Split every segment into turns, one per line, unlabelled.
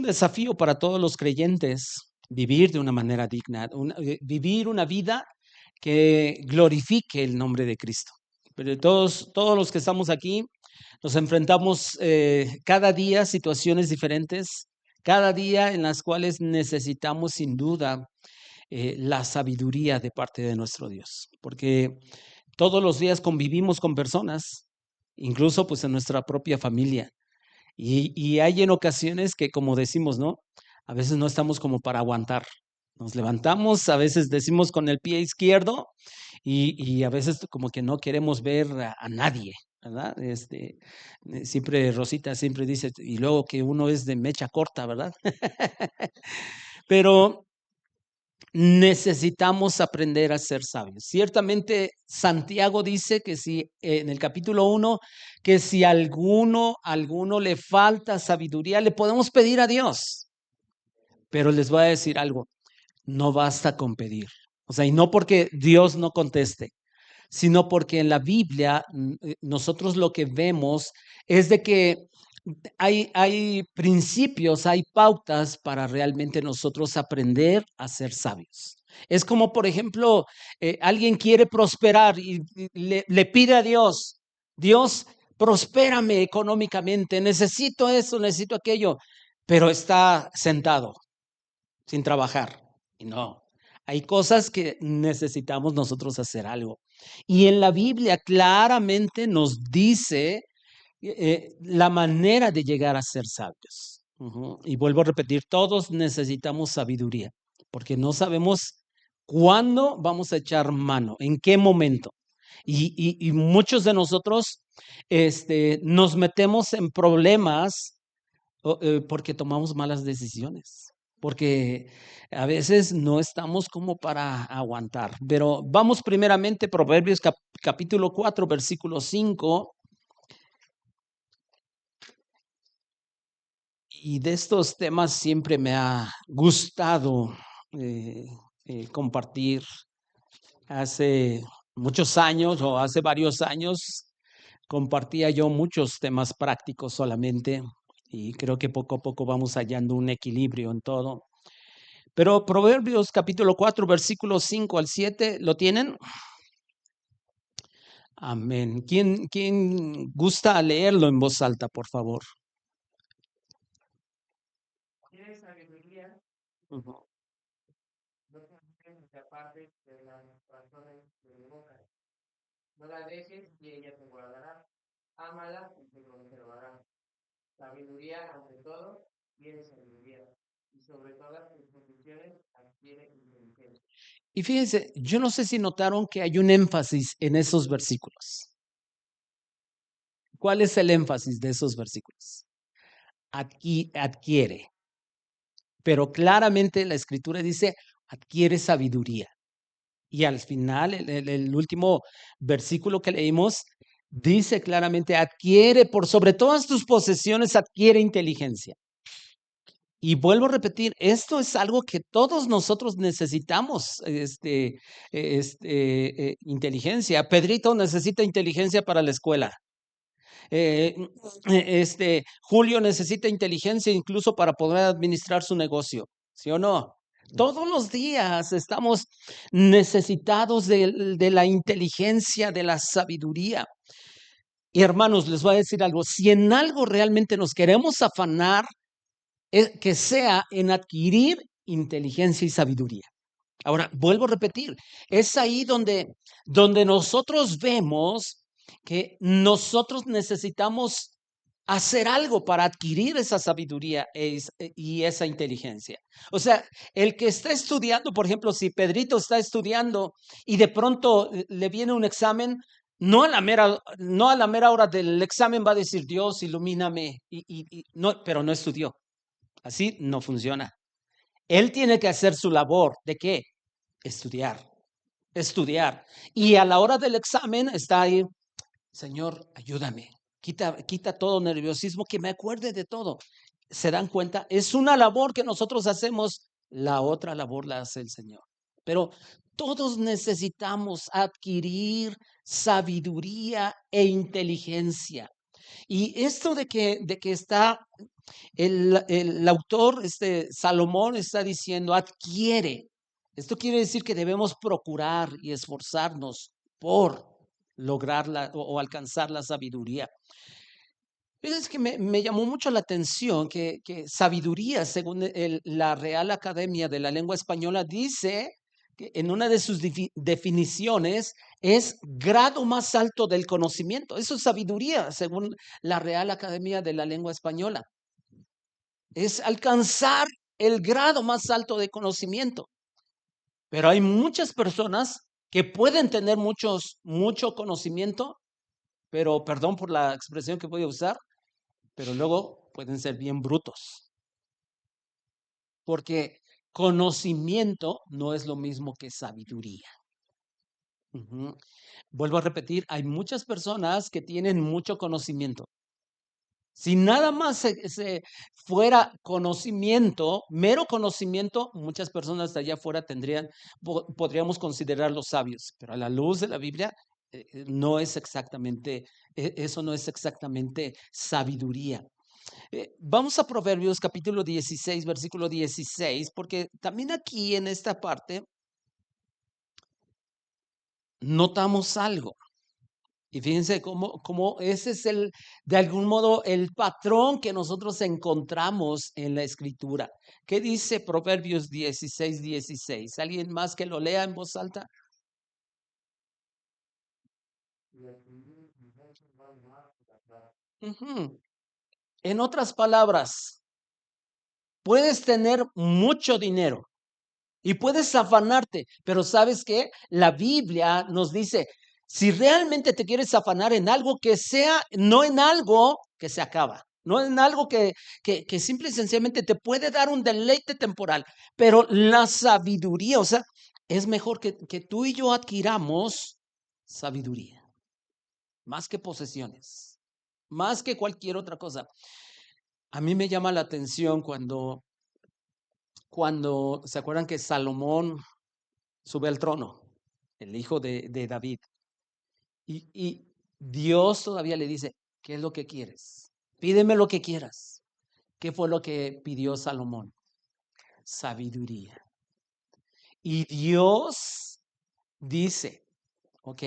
desafío para todos los creyentes vivir de una manera digna, vivir una vida que glorifique el nombre de Cristo. Pero todos los que estamos aquí nos enfrentamos cada día a situaciones diferentes, cada día en las cuales necesitamos sin duda la sabiduría de parte de nuestro Dios, porque todos los días convivimos con personas, incluso pues en nuestra propia familia. Y hay en ocasiones que, como decimos, ¿no? A veces no estamos como para aguantar. Nos levantamos, a veces decimos con el pie izquierdo y a veces como que no queremos ver a nadie, ¿verdad? Siempre Rosita siempre dice, y luego que uno es de mecha corta, ¿verdad? Pero necesitamos aprender a ser sabios. Ciertamente, Santiago dice que si en el capítulo 1, que si alguno le falta sabiduría, le podemos pedir a Dios. Pero les voy a decir algo, no basta con pedir. O sea, y no porque Dios no conteste, sino porque en la Biblia nosotros lo que vemos es de que hay principios, hay pautas para realmente nosotros aprender a ser sabios. Es como, por ejemplo, alguien quiere prosperar y le pide a Dios, Dios, prospérame económicamente, necesito eso, necesito aquello, pero está sentado sin trabajar. Y no, hay cosas que necesitamos nosotros hacer algo. Y en la Biblia claramente nos dice la manera de llegar a ser sabios. Y vuelvo a repetir, todos necesitamos sabiduría, porque no sabemos cuándo vamos a echar mano, en qué momento. Y muchos de nosotros nos metemos en problemas porque tomamos malas decisiones, porque a veces no estamos como para aguantar. Pero vamos primeramente, Proverbios capítulo 4, versículo 5. Y de estos temas siempre me ha gustado eh, compartir. Hace muchos años o hace varios años compartía yo muchos temas prácticos solamente y creo que poco a poco vamos hallando un equilibrio en todo. Pero Proverbios capítulo 4, versículos 5 al 7, ¿lo tienen? Amén. ¿Quién gusta leerlo en voz alta, por favor?
Tienes sabiduría,
Ujú.
no te apartes de las razones de mi boca. No la dejes y ella te guardará. Ámala y te conservará. Sabiduría ante todo, tiene sabiduría. Y sobre todas tus posiciones adquiere inteligencia.
Y fíjense, yo no sé si notaron que hay un énfasis en esos versículos. ¿Cuál es el énfasis de esos versículos? Aquí adquiere, pero claramente la escritura dice adquiere sabiduría. Y al final, el último versículo que leímos dice claramente adquiere por sobre todas tus posesiones, adquiere inteligencia. Y vuelvo a repetir, esto es algo que todos nosotros necesitamos, inteligencia. Pedrito necesita inteligencia para la escuela. Eh, Julio necesita inteligencia incluso para poder administrar su negocio, ¿sí o no? Todos los días estamos necesitados de la inteligencia, de la sabiduría. Y hermanos, les voy a decir algo, si en algo realmente nos queremos afanar, es que sea en adquirir inteligencia y sabiduría. Ahora, vuelvo a repetir, es ahí donde nosotros vemos que nosotros necesitamos hacer algo para adquirir esa sabiduría y esa inteligencia. O sea, el que está estudiando, por ejemplo, si Pedrito está estudiando y de pronto le viene un examen, no a la mera hora del examen va a decir, Dios, ilumíname, no, pero no estudió. Así no funciona. Él tiene que hacer su labor. ¿De qué? Estudiar, estudiar. Y a la hora del examen está ahí, Señor, ayúdame. Quita todo nerviosismo, que me acuerde de todo. ¿Se dan cuenta? Es una labor que nosotros hacemos, la otra labor la hace el Señor. Pero todos necesitamos adquirir sabiduría e inteligencia. Y esto de que está El autor, Salomón, está diciendo, adquiere. Esto quiere decir que debemos procurar y esforzarnos por lograr o alcanzar la sabiduría. Es que me llamó mucho la atención que sabiduría, según la Real Academia de la Lengua Española, dice que en una de sus definiciones es grado más alto del conocimiento. Eso es sabiduría, según la Real Academia de la Lengua Española. Es alcanzar el grado más alto de conocimiento. Pero hay muchas personas que pueden tener mucho conocimiento, pero perdón por la expresión que voy a usar, pero luego pueden ser bien brutos. Porque conocimiento no es lo mismo que sabiduría. Vuelvo a repetir, hay muchas personas que tienen mucho conocimiento. Si nada más se fuera conocimiento, mero conocimiento, muchas personas de allá afuera podríamos considerarlos sabios, pero a la luz de la Biblia no es exactamente, eso no es exactamente sabiduría. Vamos a Proverbios capítulo 16, versículo 16, porque también aquí en esta parte notamos algo. Y fíjense cómo ese es de algún modo, el patrón que nosotros encontramos en la escritura. ¿Qué dice Proverbios 16, 16? ¿Alguien más que lo lea en voz alta? En otras palabras, puedes tener mucho dinero y puedes afanarte, pero ¿sabes qué? La Biblia nos dice, si realmente te quieres afanar en algo que sea, no en algo que se acaba, no en algo que simple y sencillamente te puede dar un deleite temporal, pero la sabiduría, o sea, es mejor que tú y yo adquiramos sabiduría, más que posesiones, más que cualquier otra cosa. A mí me llama la atención cuando ¿se acuerdan que Salomón sube al trono, el hijo de David? Y Dios todavía le dice, ¿qué es lo que quieres? Pídeme lo que quieras. ¿Qué fue lo que pidió Salomón? Sabiduría. Y Dios dice, ok,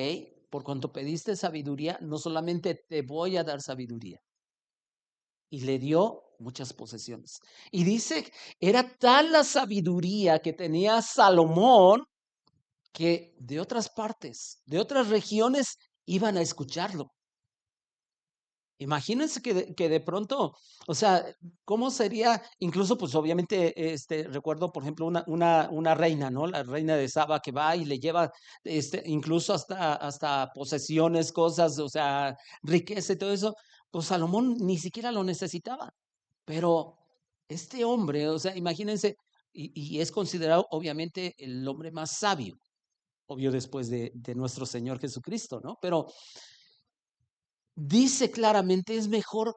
por cuanto pediste sabiduría, no solamente te voy a dar sabiduría. Y le dio muchas posesiones. Y dice, era tal la sabiduría que tenía Salomón que de otras partes, de otras regiones, iban a escucharlo. Imagínense que de pronto, o sea, ¿cómo sería? Incluso, pues obviamente, recuerdo, por ejemplo, una reina, ¿no? La reina de Saba que va y le lleva, incluso hasta posesiones, cosas, o sea, riqueza y todo eso. Pues Salomón ni siquiera lo necesitaba. Pero este hombre, o sea, imagínense, y es considerado obviamente el hombre más sabio, obvio después de nuestro Señor Jesucristo, ¿no? Pero dice claramente, es mejor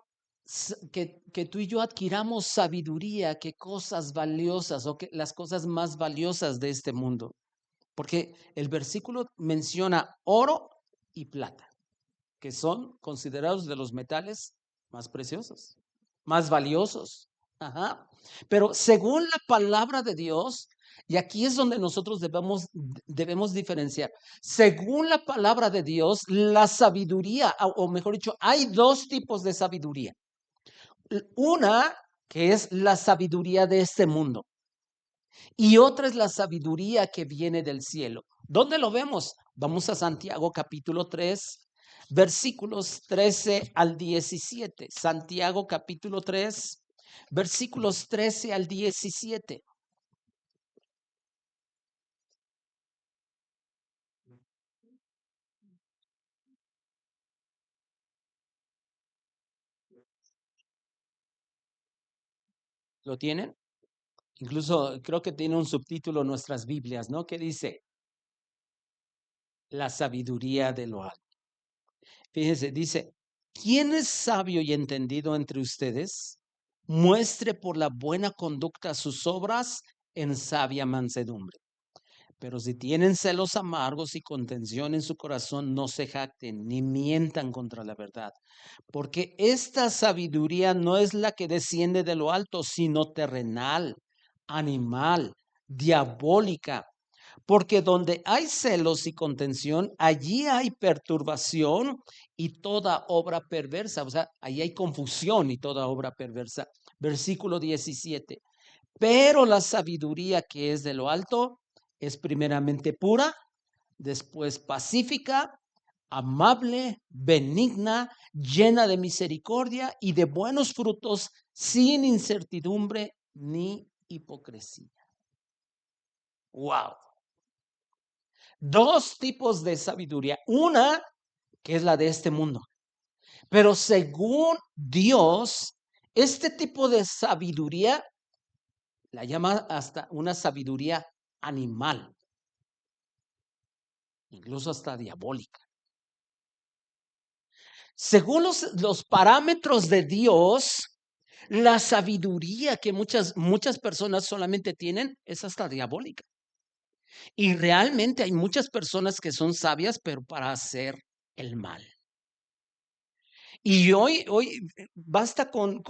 que tú y yo adquiramos sabiduría que cosas valiosas o que las cosas más valiosas de este mundo. Porque el versículo menciona oro y plata, que son considerados de los metales más preciosos, más valiosos. Ajá. Pero según la palabra de Dios, y aquí es donde nosotros debemos diferenciar. Según la palabra de Dios, la sabiduría, o mejor dicho, hay dos tipos de sabiduría. Una que es la sabiduría de este mundo y otra es la sabiduría que viene del cielo. ¿Dónde lo vemos? Vamos a Santiago capítulo 3, versículos 13 al 17. Santiago capítulo 3, versículos 13 al 17. ¿Lo tienen? Incluso creo que tiene un subtítulo en nuestras Biblias, ¿no? Que dice, la sabiduría de lo alto. Fíjense, dice, ¿quién es sabio y entendido entre ustedes? Muestre por la buena conducta sus obras en sabia mansedumbre. Pero si tienen celos amargos y contención en su corazón, no se jacten ni mientan contra la verdad. Porque esta sabiduría no es la que desciende de lo alto, sino terrenal, animal, diabólica. Porque donde hay celos y contención, allí hay perturbación y toda obra perversa. O sea, allí hay confusión y toda obra perversa. Versículo 17. Pero la sabiduría que es de lo alto es primeramente pura, después pacífica, amable, benigna, llena de misericordia y de buenos frutos, sin incertidumbre ni hipocresía. Wow. Dos tipos de sabiduría. Una que es la de este mundo. Pero según Dios, este tipo de sabiduría la llama hasta una sabiduría animal, incluso hasta diabólica. Según los parámetros de Dios, la sabiduría que muchas personas solamente tienen es hasta diabólica. Y realmente hay muchas personas que son sabias, pero para hacer el mal. Y hoy basta con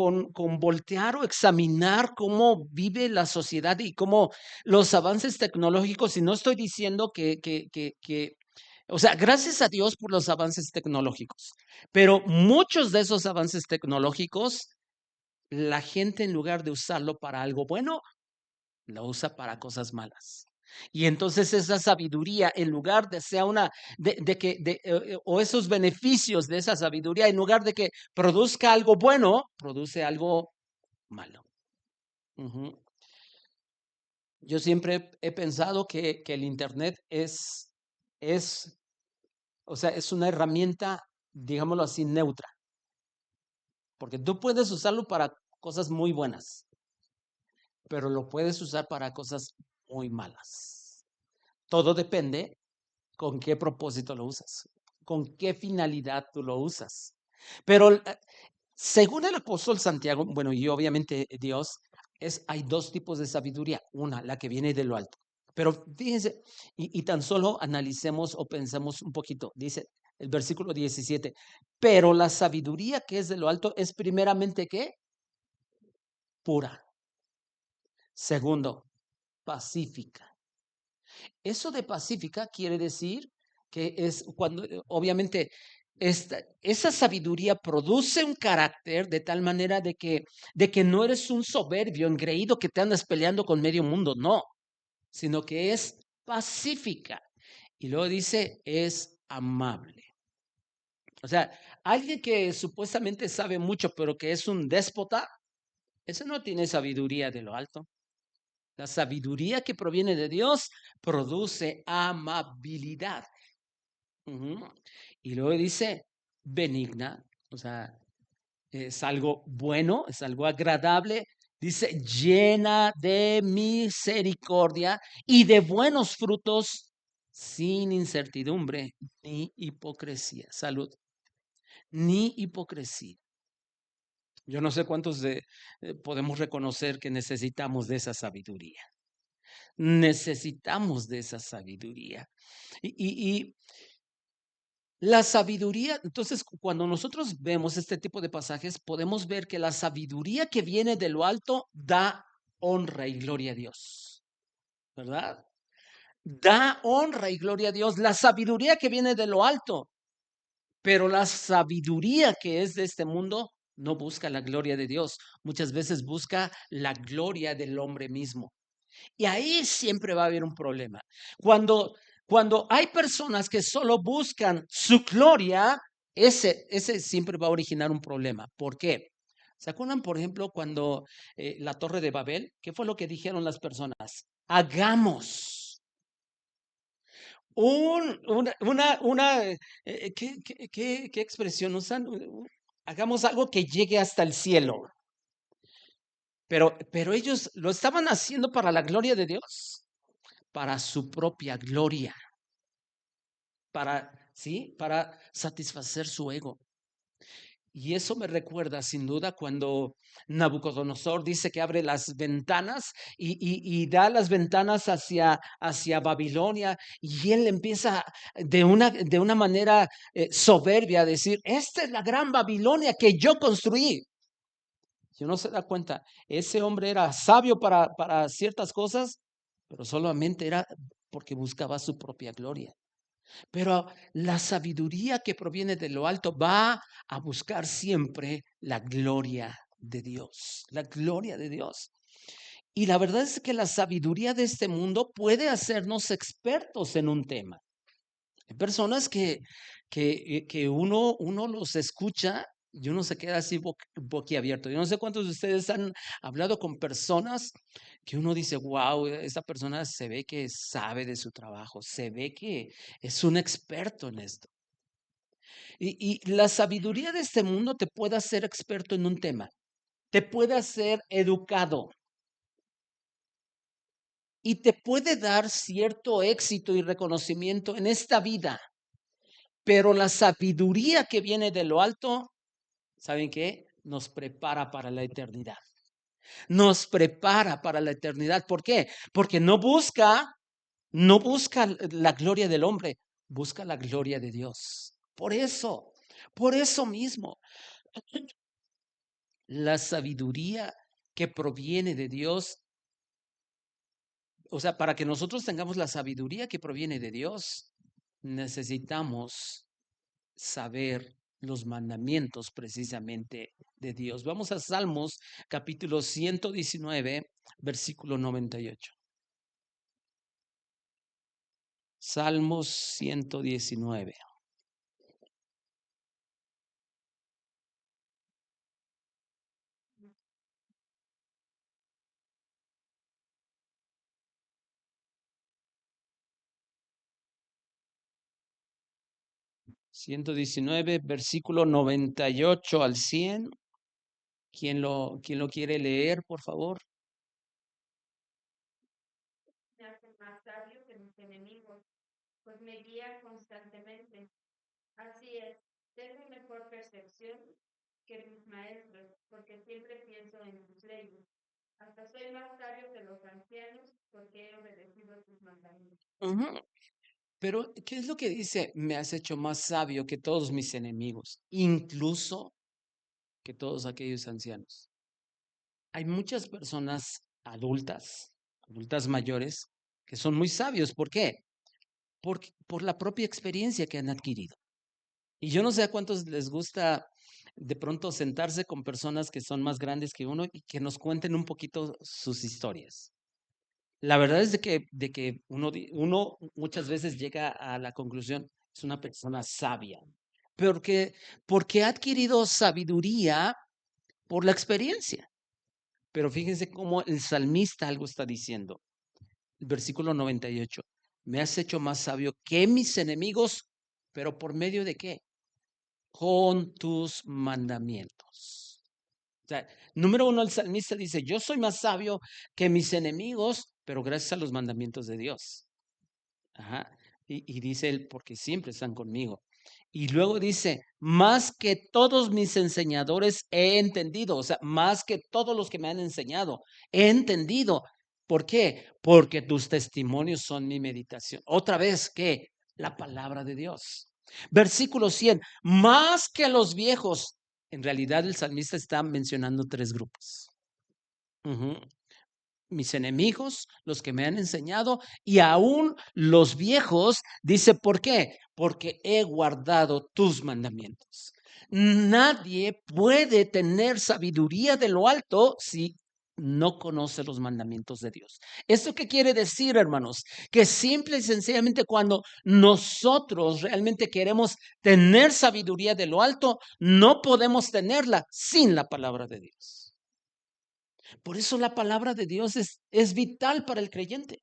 voltear o examinar cómo vive la sociedad y cómo los avances tecnológicos, y no estoy diciendo o sea, gracias a Dios por los avances tecnológicos, pero muchos de esos avances tecnológicos, la gente en lugar de usarlo para algo bueno, lo usa para cosas malas. Y entonces esa sabiduría, en lugar de sea o esos beneficios de esa sabiduría, en lugar de que produzca algo bueno, produce algo malo. Uh-huh. Yo siempre he pensado que el Internet o sea, es una herramienta, digámoslo así, neutra. Porque tú puedes usarlo para cosas muy buenas, pero lo puedes usar para cosas muy malas. Todo depende con qué propósito lo usas, con qué finalidad tú lo usas. Pero según el apóstol Santiago, bueno, y obviamente Dios, hay dos tipos de sabiduría. Una, la que viene de lo alto. Pero fíjense, y tan solo analicemos o pensemos un poquito. Dice el versículo 17, pero la sabiduría que es de lo alto es primeramente, ¿qué? Pura. Segundo, pacífica. Eso de pacífica quiere decir que es cuando, obviamente, esa sabiduría produce un carácter de tal manera de que no eres un soberbio, engreído que te andas peleando con medio mundo, no, sino que es pacífica. Y luego dice, es amable. O sea, alguien que supuestamente sabe mucho, pero que es un déspota, ese no tiene sabiduría de lo alto. La sabiduría que proviene de Dios produce amabilidad. Uh-huh. Y luego dice benigna, o sea, es algo bueno, es algo agradable. Dice llena de misericordia y de buenos frutos, sin incertidumbre ni hipocresía. Salud, ni hipocresía. Yo no sé cuántos podemos reconocer que necesitamos de esa sabiduría. Necesitamos de esa sabiduría. Y la sabiduría, entonces, cuando nosotros vemos este tipo de pasajes, podemos ver que la sabiduría que viene de lo alto da honra y gloria a Dios, ¿verdad? Da honra y gloria a Dios. La sabiduría que viene de lo alto, pero la sabiduría que es de este mundo no busca la gloria de Dios. Muchas veces busca la gloria del hombre mismo. Y ahí siempre va a haber un problema. Cuando hay personas que solo buscan su gloria, ese siempre va a originar un problema. ¿Por qué? ¿Se acuerdan, por ejemplo, cuando la Torre de Babel? ¿Qué fue lo que dijeron las personas? Hagamos ¿qué expresión usan? Hagamos algo que llegue hasta el cielo. Pero ellos lo estaban haciendo para la gloria de Dios, para su propia gloria, para satisfacer su ego. Y eso me recuerda sin duda cuando Nabucodonosor dice que abre las ventanas y da las ventanas hacia Babilonia, y él empieza de una manera soberbia a decir, esta es la gran Babilonia que yo construí. Si uno se da cuenta, ese hombre era sabio para ciertas cosas, pero solamente era porque buscaba su propia gloria. Pero la sabiduría que proviene de lo alto va a buscar siempre la gloria de Dios, la gloria de Dios. Y la verdad es que la sabiduría de este mundo puede hacernos expertos en un tema. Hay personas que uno los escucha y uno se queda así boquiabierto. Yo no sé cuántos de ustedes han hablado con personas que uno dice, wow, esta persona se ve que sabe de su trabajo, se ve que es un experto en esto. Y la sabiduría de este mundo te puede hacer experto en un tema, te puede hacer educado y te puede dar cierto éxito y reconocimiento en esta vida. Pero la sabiduría que viene de lo alto, ¿saben qué? Nos prepara para la eternidad. Nos prepara para la eternidad. ¿Por qué? Porque no busca la gloria del hombre, busca la gloria de Dios. Por eso mismo, la sabiduría que proviene de Dios, o sea, para que nosotros tengamos la sabiduría que proviene de Dios, necesitamos saber los mandamientos precisamente de Dios. Vamos a Salmos capítulo 119, versículo 98. Salmos 119. Versículo 98 al 100. ¿Quién lo quiere leer, por favor?
Me hace más sabio que mis enemigos, pues me guía constantemente. Así es, tengo mejor percepción que mis maestros, porque siempre pienso en tus leyes. Hasta soy más sabio que los ancianos, porque he obedecido tus mandamientos.
Ujú. Pero, ¿qué es lo que dice? Me has hecho más sabio que todos mis enemigos, incluso que todos aquellos ancianos. Hay muchas personas adultas mayores, que son muy sabios. ¿Por qué? Por la propia experiencia que han adquirido. Y yo no sé a cuántos les gusta de pronto sentarse con personas que son más grandes que uno y que nos cuenten un poquito sus historias. La verdad es de que uno muchas veces llega a la conclusión, es una persona sabia, porque, porque ha adquirido sabiduría por la experiencia. Pero fíjense cómo el salmista algo está diciendo. El versículo 98. Me has hecho más sabio que mis enemigos, pero ¿por medio de qué? Con tus mandamientos. O sea, número uno, el salmista dice, yo soy más sabio que mis enemigos, pero gracias a los mandamientos de Dios. Ajá. Y dice él, porque siempre están conmigo. Y luego dice, más que todos mis enseñadores he entendido, o sea, más que todos los que me han enseñado, he entendido. ¿Por qué? Porque tus testimonios son mi meditación. Otra vez, ¿qué? La palabra de Dios. Versículo 100, más que los viejos. En realidad el salmista está mencionando tres grupos. Ujú. Mis enemigos, los que me han enseñado, y aún los viejos, dice, ¿por qué? Porque he guardado tus mandamientos. Nadie puede tener sabiduría de lo alto si no conoce los mandamientos de Dios. ¿Esto qué quiere decir, hermanos? Que simple y sencillamente cuando nosotros realmente queremos tener sabiduría de lo alto, no podemos tenerla sin la palabra de Dios. Por eso la palabra de Dios es vital para el creyente,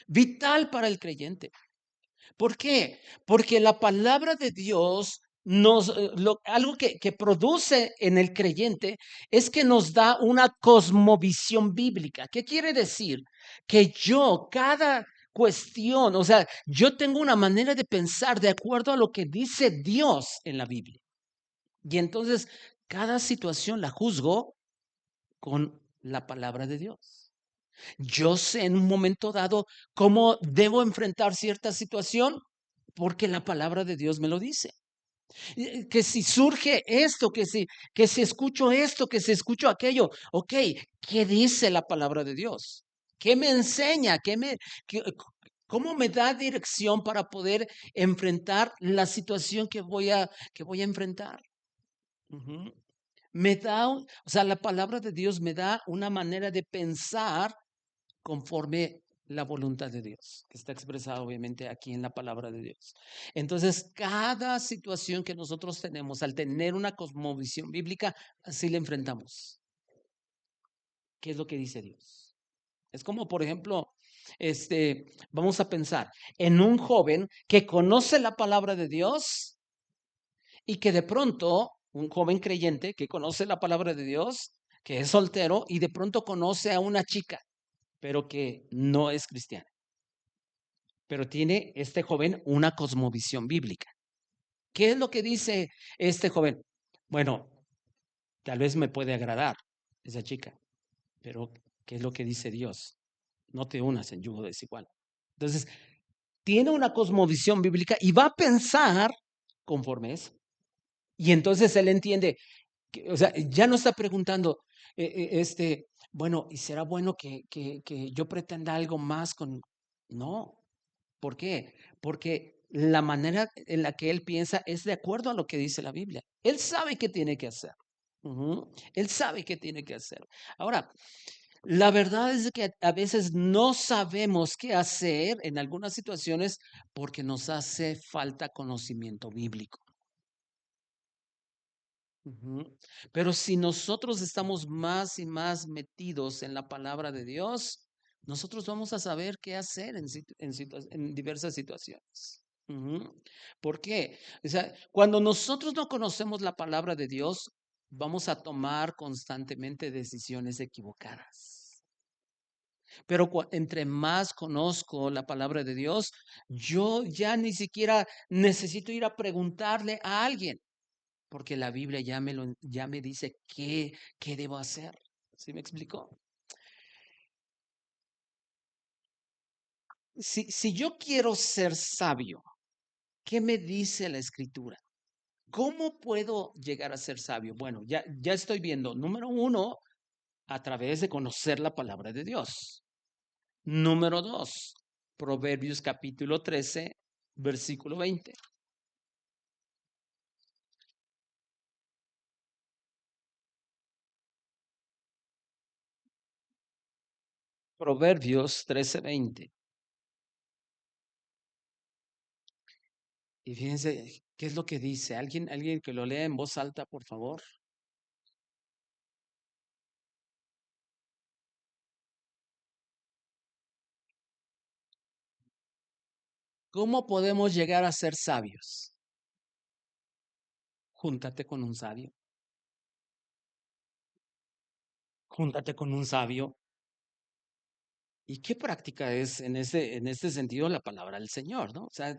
vital para el creyente. ¿Por qué? Porque la palabra de Dios algo que produce en el creyente es que nos da una cosmovisión bíblica. ¿Qué quiere decir? Que cada cuestión, o sea, yo tengo una manera de pensar de acuerdo a lo que dice Dios en la Biblia. Y entonces cada situación la juzgo con la palabra de Dios. Yo sé en un momento dado cómo debo enfrentar cierta situación porque la palabra de Dios me lo dice. Que si surge esto, que si escucho esto, que si escucho aquello, ok, ¿qué dice la palabra de Dios? ¿Qué me enseña? ¿Cómo me da dirección para poder enfrentar la situación que voy a enfrentar? Ujú. O sea, la palabra de Dios me da una manera de pensar conforme la voluntad de Dios, que está expresada obviamente aquí en la palabra de Dios. Entonces, cada situación que nosotros tenemos, al tener una cosmovisión bíblica, así la enfrentamos. ¿Qué es lo que dice Dios? Es como, por ejemplo, vamos a pensar en un joven que conoce la palabra de Dios y que de pronto, un joven creyente que conoce la palabra de Dios, que es soltero y de pronto conoce a una chica, pero que no es cristiana. Pero tiene este joven una cosmovisión bíblica. ¿Qué es lo que dice este joven? Bueno, tal vez me puede agradar esa chica, pero ¿qué es lo que dice Dios? No te unas en yugo desigual. Entonces, tiene una cosmovisión bíblica y va a pensar conforme es. Y entonces él entiende, o sea, ya no está preguntando, bueno, ¿y será bueno que yo pretenda algo más con... No, ¿por qué? Porque la manera en la que él piensa es de acuerdo a lo que dice la Biblia. Él sabe qué tiene que hacer. Él sabe qué tiene que hacer. Ahora, la verdad es que a veces no sabemos qué hacer en algunas situaciones porque nos hace falta conocimiento bíblico. Pero si nosotros estamos más y más metidos en la palabra de Dios, nosotros vamos a saber qué hacer en diversas situaciones. ¿Por qué? O sea, cuando nosotros no conocemos la palabra de Dios, vamos a tomar constantemente decisiones equivocadas. Pero entre más conozco la palabra de Dios, yo ya ni siquiera necesito ir a preguntarle a alguien porque la Biblia ya me dice qué debo hacer. ¿Sí me explicó? Si yo quiero ser sabio, ¿qué me dice la escritura? ¿Cómo puedo llegar a ser sabio? Bueno, ya estoy viendo, número uno, a través de conocer la palabra de Dios. Número dos, Proverbios capítulo 13, versículo 20. Proverbios 13:20. Y fíjense, ¿qué es lo que dice? Alguien que lo lea en voz alta, por favor. ¿Cómo podemos llegar a ser sabios? Júntate con un sabio. Júntate con un sabio. ¿Y qué práctica es en este sentido la palabra del Señor, ¿no? O sea,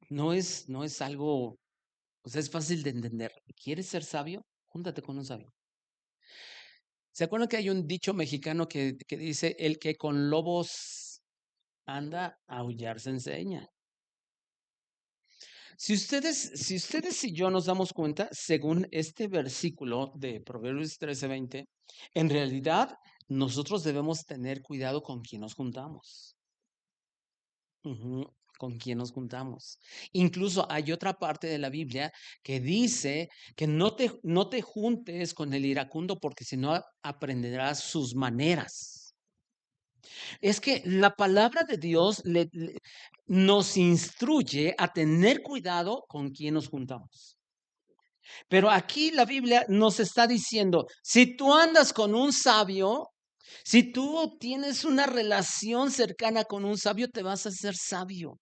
no es algo, o sea, es fácil de entender. ¿Quieres ser sabio? Júntate con un sabio. ¿Se acuerdan que hay un dicho mexicano que dice, el que con lobos anda, a aullar se enseña? Si ustedes y yo nos damos cuenta, según este versículo de Proverbios 13:20, en realidad nosotros debemos tener cuidado con quién nos juntamos. Ujú, con quién nos juntamos. Incluso hay otra parte de la Biblia que dice que no te juntes con el iracundo porque si no aprenderás sus maneras. Es que la palabra de Dios nos instruye a tener cuidado con quién nos juntamos. Pero aquí la Biblia nos está diciendo, si tú andas con un sabio, si tú tienes una relación cercana con un sabio, te vas a hacer sabio.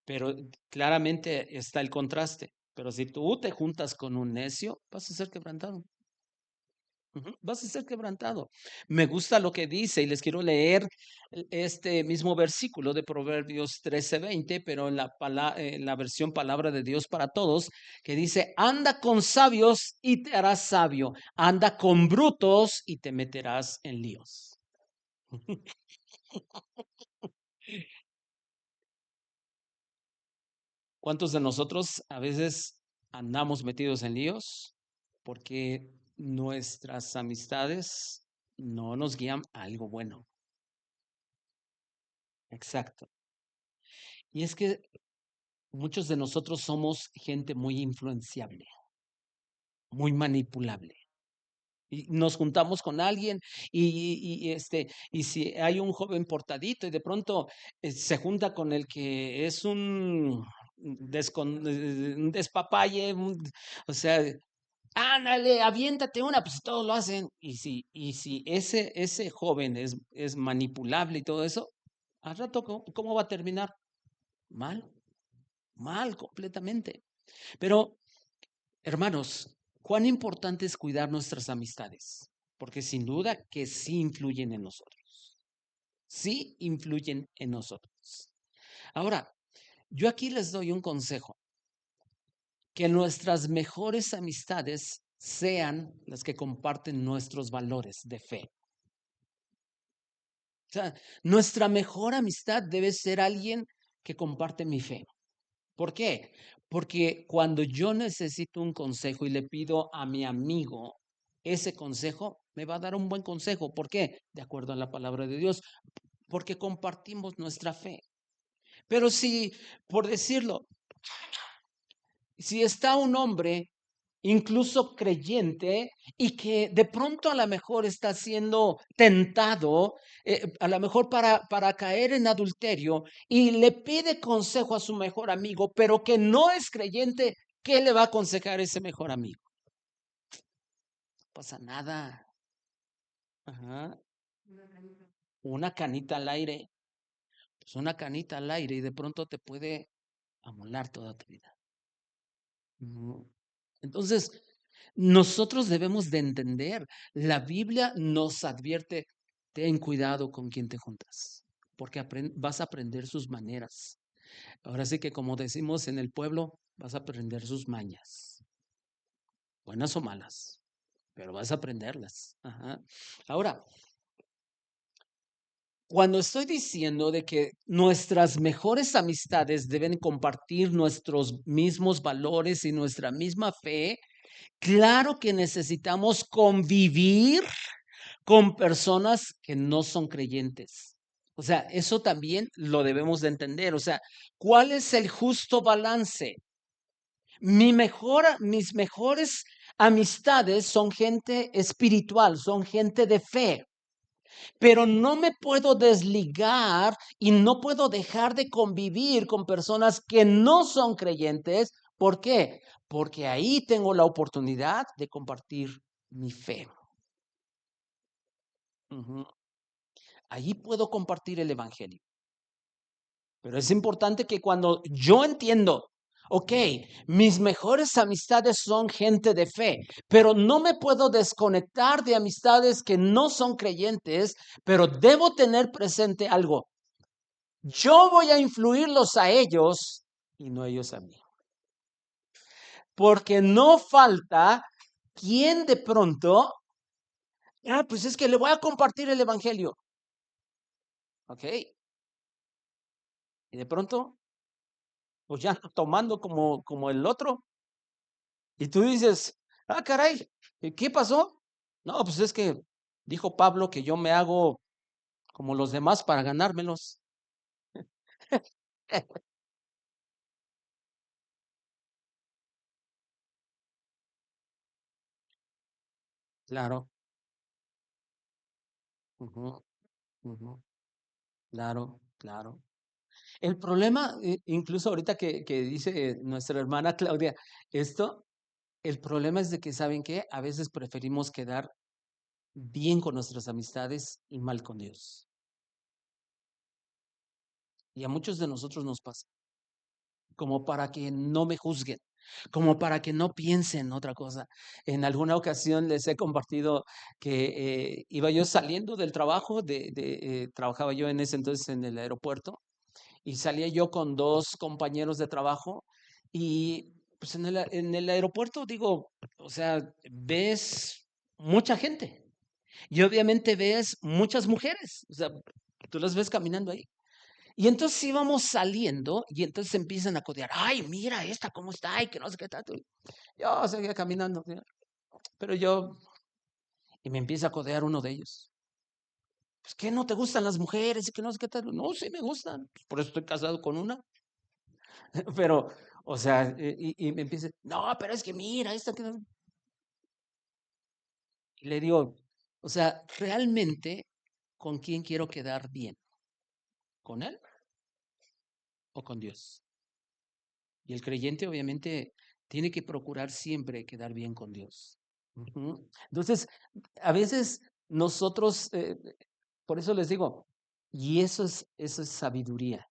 Pero claramente está el contraste. Pero si tú te juntas con un necio, vas a ser quebrantado. Ujú, vas a ser quebrantado. Me gusta lo que dice y les quiero leer este mismo versículo de Proverbios 13:20, pero en la versión Palabra de Dios para Todos, que dice, anda con sabios y te harás sabio, anda con brutos y te meterás en líos. ¿Cuántos de nosotros a veces andamos metidos en líos porque nuestras amistades no nos guían a algo bueno? Exacto. Y es que muchos de nosotros somos gente muy influenciable, muy manipulable. Y nos juntamos con alguien y si hay un joven portadito y de pronto se junta con el que es un despapalle, o sea, ándale, aviéntate una, pues todos lo hacen. Y si ese joven es manipulable y todo eso, al rato, ¿cómo va a terminar? Mal, mal, completamente. Pero, hermanos, cuán importante es cuidar nuestras amistades, porque sin duda que sí influyen en nosotros, sí influyen en nosotros. Ahora, yo aquí les doy un consejo, que nuestras mejores amistades sean las que comparten nuestros valores de fe. O sea, nuestra mejor amistad debe ser alguien que comparte mi fe. ¿Por qué? Porque cuando yo necesito un consejo y le pido a mi amigo ese consejo, me va a dar un buen consejo. ¿Por qué? De acuerdo a la palabra de Dios, porque compartimos nuestra fe. Pero si, por decirlo, si está un hombre incluso creyente y que de pronto a lo mejor está siendo tentado, a lo mejor para caer en adulterio y le pide consejo a su mejor amigo, pero que no es creyente, ¿qué le va a aconsejar ese mejor amigo? No pasa nada. Ajá. Una canita al aire, pues una canita al aire y de pronto te puede amolar toda tu vida. Ujú. Entonces, nosotros debemos de entender, la Biblia nos advierte, ten cuidado con quien te juntas, porque vas a aprender sus maneras. Ahora sí que como decimos en el pueblo, vas a aprender sus mañas, buenas o malas, pero vas a aprenderlas. Ajá. Ahora, cuando estoy diciendo de que nuestras mejores amistades deben compartir nuestros mismos valores y nuestra misma fe, claro que necesitamos convivir con personas que no son creyentes. O sea, eso también lo debemos de entender. O sea, ¿cuál es el justo balance? Mis mejores amistades son gente espiritual, son gente de fe, pero no me puedo desligar y no puedo dejar de convivir con personas que no son creyentes. ¿Por qué? Porque ahí tengo la oportunidad de compartir mi fe. Ujú. Allí puedo compartir el evangelio. Pero es importante que cuando yo entiendo, ok, mis mejores amistades son gente de fe, pero no me puedo desconectar de amistades que no son creyentes, pero debo tener presente algo. Yo voy a influirlos a ellos y no ellos a mí. Porque no falta quien de pronto, pues es que le voy a compartir el evangelio. Ok. Y de pronto, pues ya tomando como el otro. Y tú dices, caray, ¿qué pasó? No, pues es que dijo Pablo que yo me hago como los demás para ganármelos. Claro. Ujú, ujú. Claro, claro. El problema, incluso ahorita que dice nuestra hermana Claudia, esto, el problema es de que, ¿saben qué? A veces preferimos quedar bien con nuestras amistades y mal con Dios. Y a muchos de nosotros nos pasa, como para que no me juzguen. como para que no piensen otra cosa. En alguna ocasión les he compartido que iba yo saliendo del trabajo, trabajaba yo en ese entonces en el aeropuerto, y salía yo con dos compañeros de trabajo y pues en el aeropuerto digo, o sea, ves mucha gente y obviamente ves muchas mujeres, o sea, tú las ves caminando ahí. Y entonces íbamos saliendo y entonces empiezan a codear, ay, mira esta, cómo está, y que no sé qué tanto. Yo seguía caminando, ¿sí? Pero y me empieza a codear uno de ellos. Pues, ¿qué no te gustan las mujeres? Y que no sé qué tal. No, sí me gustan, por eso estoy casado con una. Pero, o sea, y me empieza, no, pero es que mira, esta que... Y le digo, o sea, realmente, ¿con quién quiero quedar bien? ¿Con él o con Dios? Y el creyente obviamente tiene que procurar siempre quedar bien con Dios. Ujú. Entonces, a veces nosotros, por eso les digo, y eso es sabiduría.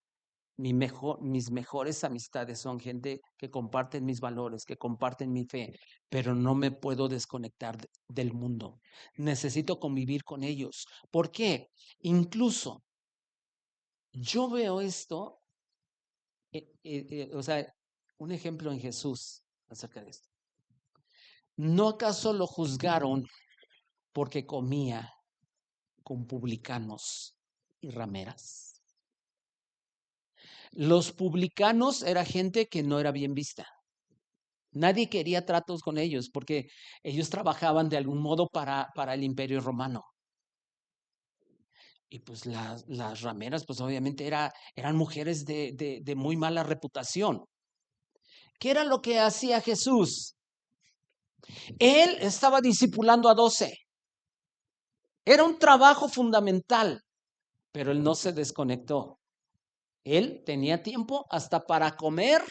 Mis mejores amistades son gente que comparten mis valores, que comparten mi fe, pero no me puedo desconectar del mundo. Necesito convivir con ellos. ¿Por qué? Incluso yo veo esto, o sea, un ejemplo en Jesús acerca de esto. ¿No acaso lo juzgaron porque comía con publicanos y rameras? Los publicanos era gente que no era bien vista. Nadie quería tratos con ellos porque ellos trabajaban de algún modo para el Imperio Romano. Y pues las rameras, pues obviamente eran mujeres de muy mala reputación. ¿Qué era lo que hacía Jesús? Él estaba discipulando a 12. Era un trabajo fundamental, pero él no se desconectó. Él tenía tiempo hasta para comer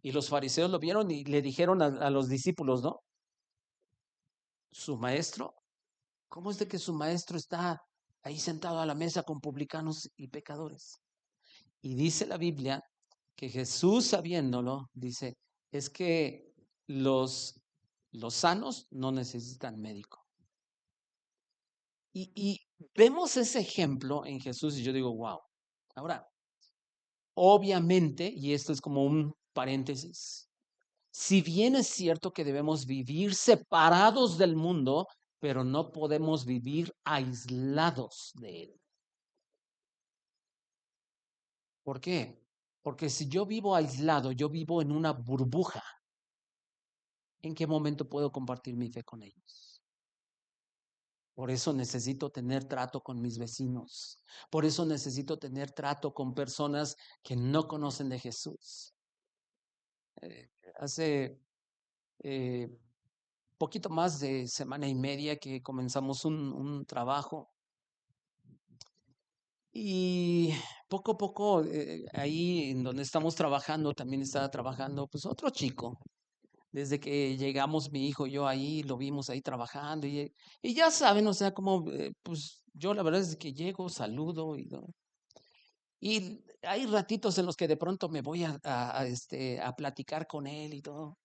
y los fariseos lo vieron y le dijeron a los discípulos, ¿no? Su maestro, ¿cómo es de que su maestro está ahí sentado a la mesa con publicanos y pecadores? Y dice la Biblia que Jesús, sabiéndolo, dice, es que los sanos no necesitan médico. Y vemos ese ejemplo en Jesús y yo digo, wow. Ahora, obviamente, y esto es como un paréntesis, si bien es cierto que debemos vivir separados del mundo, pero no podemos vivir aislados de él. ¿Por qué? Porque si yo vivo aislado, yo vivo en una burbuja. ¿En qué momento puedo compartir mi fe con ellos? Por eso necesito tener trato con mis vecinos. Por eso necesito tener trato con personas que no conocen de Jesús. Hace eh, poquito más de semana y media que comenzamos un trabajo y poco a poco ahí en donde estamos trabajando también estaba trabajando pues otro chico. Desde que llegamos mi hijo y yo ahí, lo vimos ahí trabajando y ya saben, o sea, como pues yo la verdad es que llego, saludo y hay ratitos en los que de pronto me voy a platicar con él y todo.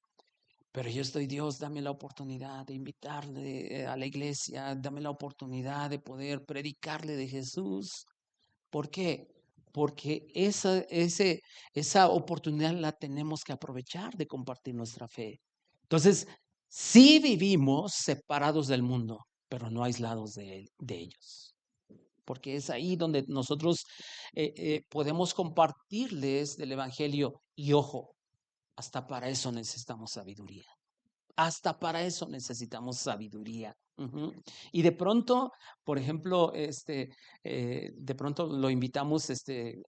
Pero yo estoy, Dios, dame la oportunidad de invitarle a la iglesia, dame la oportunidad de poder predicarle de Jesús. ¿Por qué? Porque esa oportunidad la tenemos que aprovechar de compartir nuestra fe. Entonces, sí vivimos separados del mundo, pero no aislados de ellos. Porque es ahí donde nosotros podemos compartirles del Evangelio. Y ojo, hasta para eso necesitamos sabiduría. Hasta para eso necesitamos sabiduría. Ujú. Y de pronto, por ejemplo, de pronto lo invitamos,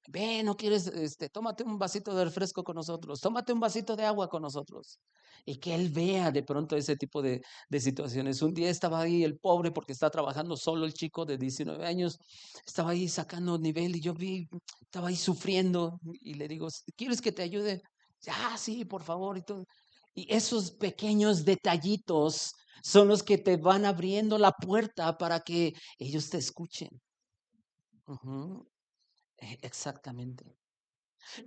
ve, no quieres, tómate un vasito de refresco con nosotros, tómate un vasito de agua con nosotros. Y que él vea de pronto ese tipo de situaciones. Un día estaba ahí el pobre porque está trabajando solo el chico de 19 años, estaba ahí sacando nivel y yo vi, estaba ahí sufriendo y le digo, ¿quieres que te ayude? Ah, sí, por favor, y todo. Y esos pequeños detallitos son los que te van abriendo la puerta para que ellos te escuchen. Ujú, exactamente.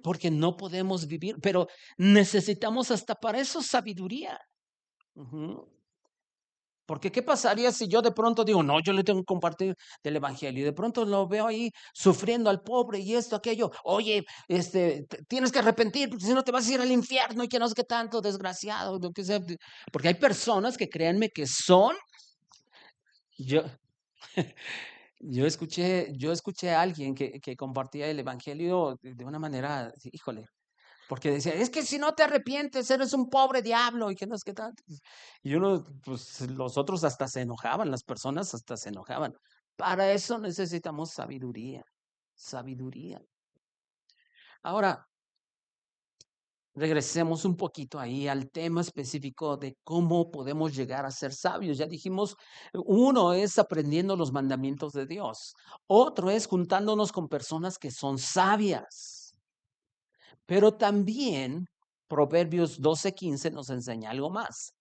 porque no podemos vivir, pero necesitamos hasta para eso sabiduría. Ujú. Porque ¿qué pasaría si yo de pronto digo, no, yo le tengo que compartir del evangelio y de pronto lo veo ahí sufriendo al pobre y esto, aquello? Oye, tienes que arrepentir porque si no te vas a ir al infierno y que no sé qué tanto, desgraciado, lo que sea. Porque hay personas que créanme que son, yo, yo escuché a alguien que compartía el evangelio de una manera, híjole, porque decía, es que si no te arrepientes, eres un pobre diablo y que no es que tanto. Y uno, pues los otros hasta se enojaban, las personas hasta se enojaban. Para eso necesitamos sabiduría, sabiduría. Ahora, regresemos un poquito ahí al tema específico de cómo podemos llegar a ser sabios. Ya dijimos, uno es aprendiendo los mandamientos de Dios, otro es juntándonos con personas que son sabias. Pero también Proverbios 12:15 nos enseña algo más.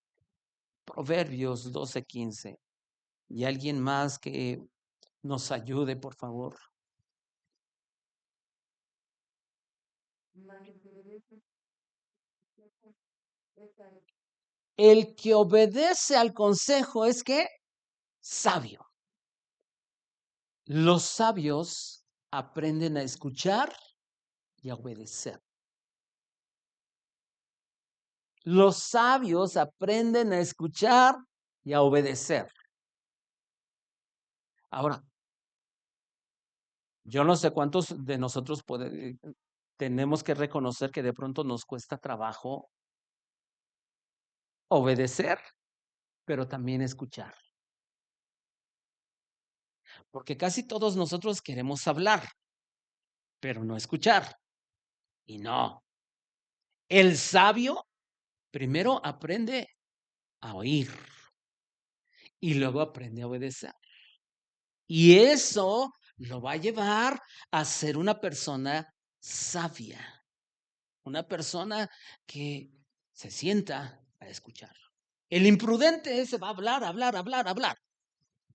Proverbios 12:15. Y alguien más que nos ayude, por favor. El que obedece al consejo es que sabio. Los sabios aprenden a escuchar y a obedecer. Los sabios aprenden a escuchar y a obedecer. Ahora, yo no sé cuántos de nosotros tenemos que reconocer que de pronto nos cuesta trabajo obedecer, pero también escuchar. Porque casi todos nosotros queremos hablar, pero no escuchar. Y no. El sabio primero aprende a oír y luego aprende a obedecer. Y eso lo va a llevar a ser una persona sabia, una persona que se sienta a escuchar. El imprudente se va a hablar, hablar, hablar, hablar.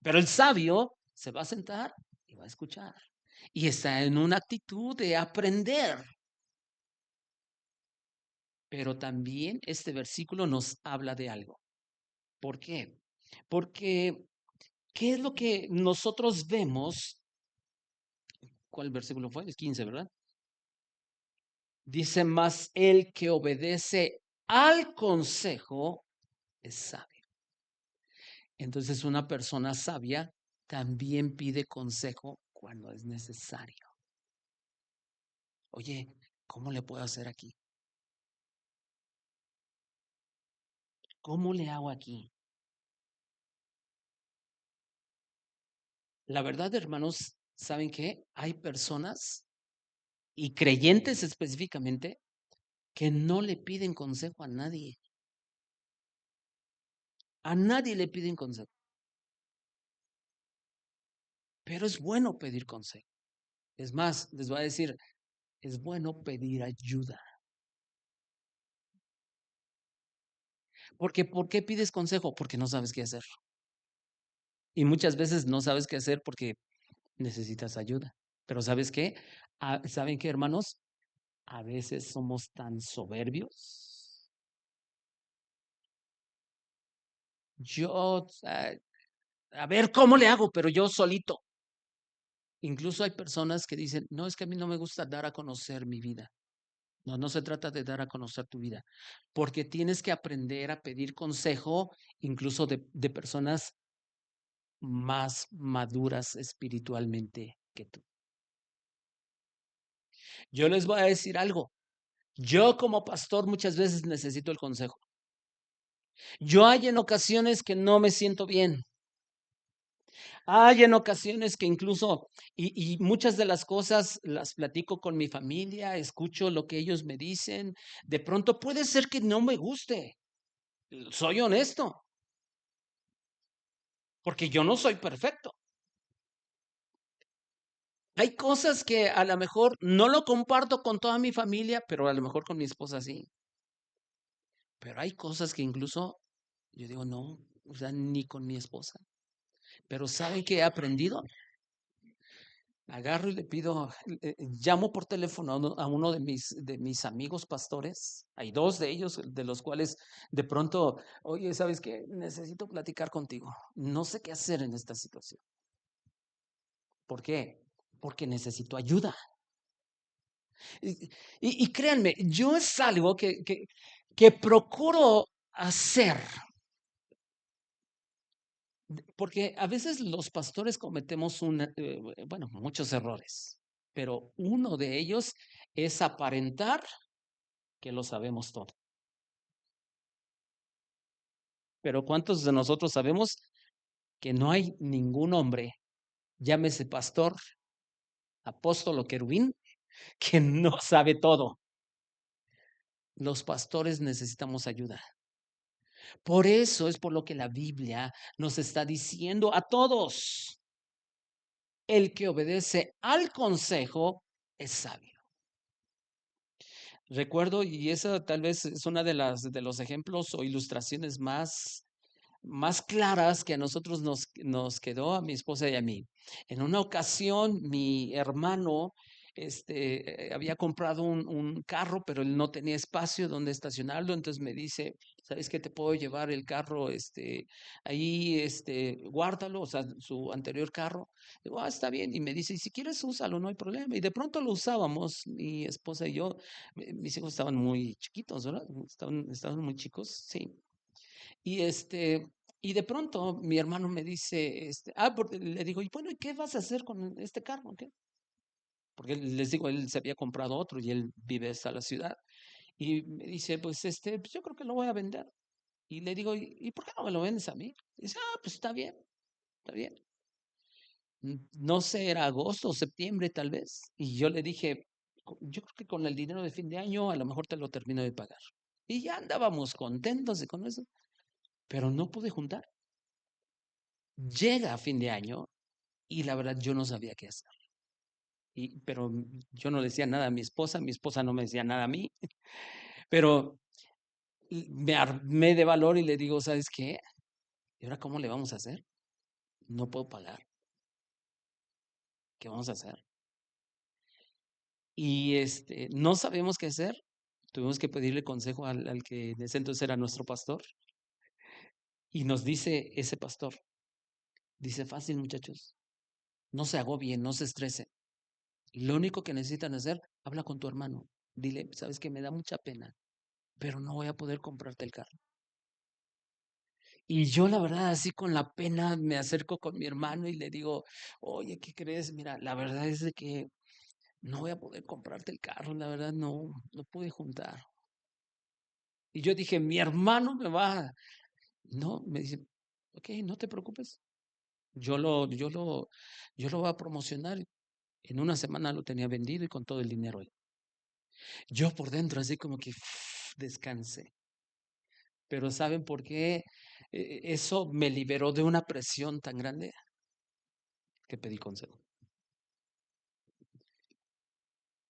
Pero el sabio se va a sentar y va a escuchar. Y está en una actitud de aprender. Pero también este versículo nos habla de algo. ¿Por qué? Porque, ¿qué es lo que nosotros vemos? ¿Cuál versículo fue? Es 15, ¿verdad? Dice, más el que obedece al consejo es sabio. Entonces, una persona sabia también pide consejo cuando es necesario. Oye, ¿cómo le puedo hacer aquí? ¿Cómo le hago aquí? La verdad, hermanos, ¿saben qué? Hay personas y creyentes específicamente que no le piden consejo a nadie. A nadie le piden consejo. Pero es bueno pedir consejo. Es más, les voy a decir, es bueno pedir ayuda. Porque, ¿por qué pides consejo? Porque no sabes qué hacer. Y muchas veces no sabes qué hacer porque necesitas ayuda. Pero ¿sabes qué? ¿Saben qué, hermanos? A veces somos tan soberbios. Yo, a ver, ¿cómo le hago? Pero yo solito. Incluso hay personas que dicen, no, es que a mí no me gusta dar a conocer mi vida. No, no se trata de dar a conocer tu vida, porque tienes que aprender a pedir consejo incluso de personas más maduras espiritualmente que tú. Yo les voy a decir algo. Yo como pastor muchas veces necesito el consejo. Yo hay en ocasiones que no me siento bien. Hay en ocasiones que incluso, y muchas de las cosas las platico con mi familia, escucho lo que ellos me dicen. De pronto puede ser que no me guste. Soy honesto, porque yo no soy perfecto. Hay cosas que a lo mejor no lo comparto con toda mi familia, pero a lo mejor con mi esposa sí. Pero hay cosas que incluso yo digo, no, o sea, ni con mi esposa. Pero ¿saben qué he aprendido? Agarro y le pido, llamo por teléfono a uno de mis amigos pastores. Hay dos de ellos, de los cuales de pronto, oye, ¿sabes qué? Necesito platicar contigo. No sé qué hacer en esta situación. ¿Por qué? Porque necesito ayuda. Y créanme, yo es algo que procuro hacer, porque a veces los pastores cometemos bueno, muchos errores, pero uno de ellos es aparentar que lo sabemos todo. Pero ¿cuántos de nosotros sabemos que no hay ningún hombre, llámese pastor, apóstol o querubín, que no sabe todo? Los pastores necesitamos ayuda. Por eso es por lo que la Biblia nos está diciendo a todos, el que obedece al consejo es sabio. Recuerdo, y esa tal vez es una de los ejemplos o ilustraciones más claras que a nosotros nos quedó, a mi esposa y a mí. En una ocasión, mi hermano había comprado un carro, pero él no tenía espacio donde estacionarlo, entonces me dice, ¿sabes qué? Te puedo llevar el carro, ahí, guárdalo, o sea, su anterior carro. Digo, está bien, y me dice, y si quieres úsalo, no hay problema. Y de pronto lo usábamos, mi esposa y yo, mis hijos estaban muy chiquitos, ¿verdad? Estaban muy chicos, sí. Y y de pronto mi hermano me dice, porque le digo, y bueno, ¿y qué vas a hacer con este carro? ¿Qué? Porque les digo, él se había comprado otro y él vive hasta la ciudad. Y me dice, pues pues yo creo que lo voy a vender. Y le digo, ¿y por qué no me lo vendes a mí? Y dice, pues está bien, está bien. No sé, era agosto o septiembre tal vez. Y yo le dije, yo creo que con el dinero de fin de año a lo mejor te lo termino de pagar. Y ya andábamos contentos con eso, pero no pude juntar. Llega a fin de año y la verdad yo no sabía qué hacer. Pero yo no le decía nada a mi esposa no me decía nada a mí, pero me armé de valor y le digo, ¿sabes qué? ¿Y ahora cómo le vamos a hacer? No puedo pagar. ¿Qué vamos a hacer? Y no sabemos qué hacer. Tuvimos que pedirle consejo al que en ese entonces era nuestro pastor. Y nos dice ese pastor, dice, fácil muchachos, no se agobien, no se estresen. Lo único que necesitan hacer, habla con tu hermano. Dile, sabes que me da mucha pena, pero no voy a poder comprarte el carro. Y yo la verdad, así con la pena, me acerco con mi hermano y le digo, oye, ¿qué crees? Mira, la verdad es de que no voy a poder comprarte el carro, la verdad no pude juntar. Y yo dije, mi hermano me va. No, me dice, ok, no te preocupes. Yo lo, yo lo, yo lo voy a promocionar. En una semana lo tenía vendido y con todo el dinero ahí. Yo por dentro así como que descansé. Pero ¿saben por qué? Eso me liberó de una presión tan grande que pedí consejo.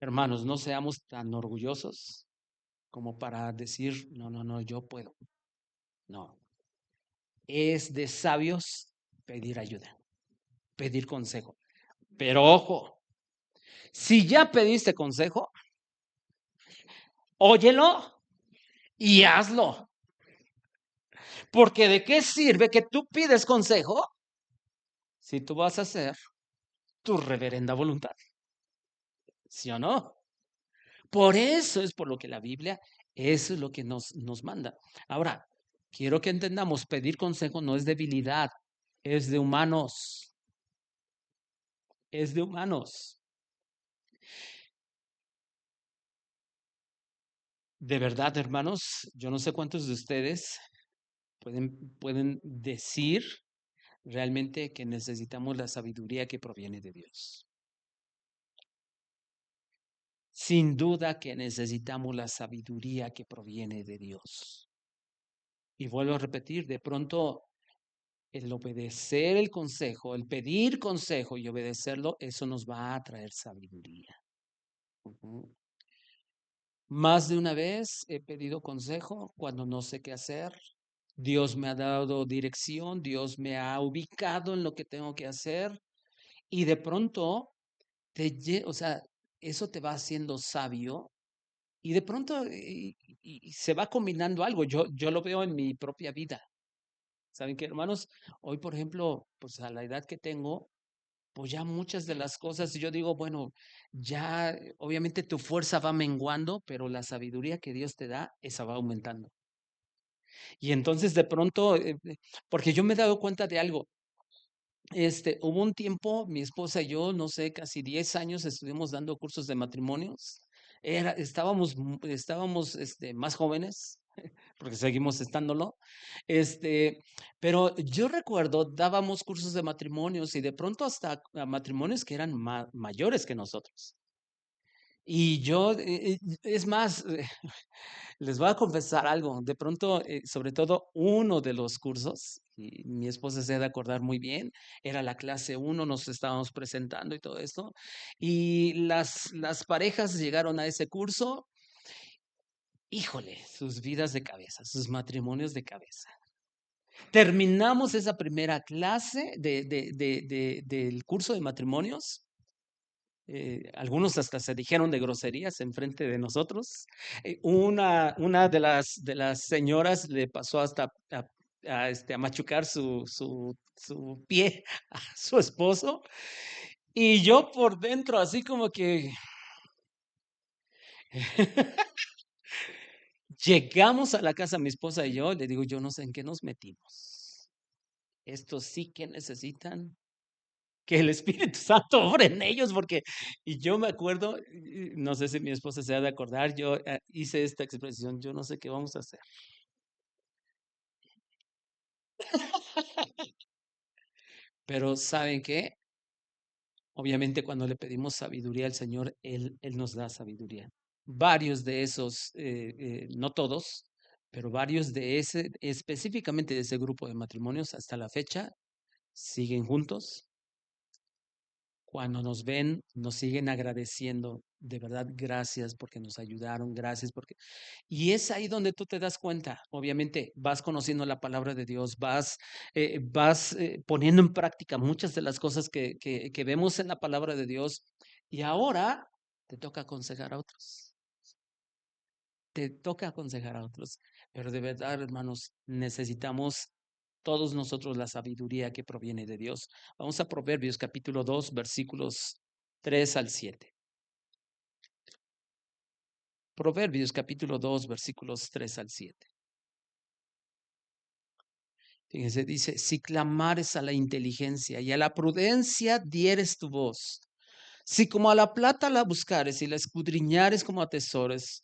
Hermanos, no seamos tan orgullosos como para decir, no, yo puedo. No, es de sabios pedir ayuda, pedir consejo. Pero ojo, si ya pediste consejo, óyelo y hazlo. Porque ¿de qué sirve que tú pides consejo si tú vas a hacer tu reverenda voluntad? ¿Sí o no? Por eso es por lo que la Biblia, eso es lo que nos manda. Ahora, quiero que entendamos, pedir consejo no es debilidad, es de humanos, es de humanos. De verdad, hermanos, yo no sé cuántos de ustedes pueden decir realmente que necesitamos la sabiduría que proviene de Dios. Sin duda que necesitamos la sabiduría que proviene de Dios. Y vuelvo a repetir, de pronto el obedecer el consejo, el pedir consejo y obedecerlo, eso nos va a traer sabiduría. Ujú. Más de una vez he pedido consejo cuando no sé qué hacer. Dios me ha dado dirección, Dios me ha ubicado en lo que tengo que hacer y de pronto o sea, eso te va haciendo sabio y de pronto y se va combinando algo. Yo lo veo en mi propia vida. ¿Saben qué, hermanos? Hoy, por ejemplo, pues a la edad que tengo, pues ya muchas de las cosas, yo digo, bueno, ya obviamente tu fuerza va menguando, pero la sabiduría que Dios te da, esa va aumentando. Y entonces de pronto, porque yo me he dado cuenta de algo, hubo un tiempo, mi esposa y yo, no sé, casi 10 años estuvimos dando cursos de matrimonios. Estábamos más jóvenes, porque seguimos estándolo. Este, pero yo recuerdo, dábamos cursos de matrimonios y de pronto hasta a matrimonios que eran mayores que nosotros. Y yo, es más, les voy a confesar algo. De pronto, sobre todo uno de los cursos, y mi esposa se ha de acordar muy bien, era la clase uno, nos estábamos presentando y todo esto. Y las parejas llegaron a ese curso, híjole, sus vidas de cabeza, sus matrimonios de cabeza. Terminamos esa primera clase del curso de matrimonios. Algunos hasta se dijeron de groserías enfrente de nosotros. Una de las señoras le pasó hasta a machucar su pie a su esposo. Y yo por dentro, así como que llegamos a la casa, mi esposa y yo, le digo, yo no sé en qué nos metimos. Estos sí que necesitan que el Espíritu Santo obre en ellos, porque, y yo me acuerdo, no sé si mi esposa se ha de acordar, yo hice esta expresión, yo no sé qué vamos a hacer. Pero ¿saben qué? Obviamente cuando le pedimos sabiduría al Señor, Él nos da sabiduría. Varios de esos, no todos, pero varios de específicamente de ese grupo de matrimonios hasta la fecha, siguen juntos. Cuando nos ven, nos siguen agradeciendo. De verdad, gracias porque nos ayudaron, gracias porque... Y es ahí donde tú te das cuenta. Obviamente, vas conociendo la palabra de Dios, vas poniendo en práctica muchas de las cosas que vemos en la palabra de Dios. Y ahora te toca aconsejar a otros. Te toca aconsejar a otros. Pero de verdad, hermanos, necesitamos todos nosotros la sabiduría que proviene de Dios. Vamos a Proverbios capítulo 2 versículos 3 al 7. Proverbios capítulo 2 versículos 3 al 7. Fíjense, dice, si clamares a la inteligencia y a la prudencia dieres tu voz, si como a la plata la buscares y la escudriñares como a tesoros,